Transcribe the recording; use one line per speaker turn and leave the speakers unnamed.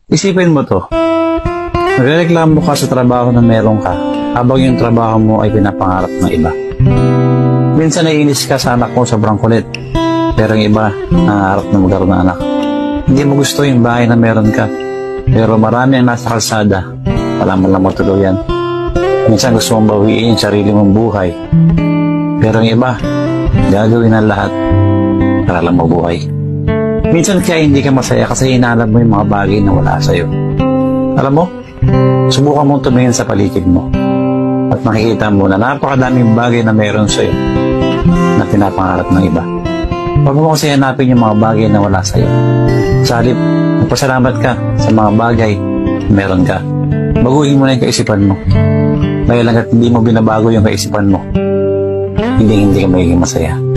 Isipin mo to. Nagreklamo ka sa trabaho na meron ka habang yung trabaho mo ay pinapangarap ng iba. Minsan naiinis ka sa anak mo sobrang kulit, pero yung iba nangarap na magkaroon ng anak. Hindi mo gusto yung bahay na meron ka, pero marami ang nasa kalsada, wala man lang matuluyan. Minsan gusto mong bawiin yung sarili mong buhay, pero yung iba gagawin ang lahat para lang mabuhay. Minsan kaya hindi ka masaya kasi hinahanap mo yung mga bagay na wala sa'yo. Alam mo, subukan mong tumingin sa paligid mo at makikita mo na napakadaming bagay na meron sa'yo na pinapangarap ng iba. Huwag mo kasi hanapin yung mga bagay na wala sa'yo. Sa halip, magpasalamat ka sa mga bagay na meron ka. Baguhin mo na yung kaisipan mo. Dahil hanggat hindi mo binabago yung kaisipan mo, hindi ka magiging masaya.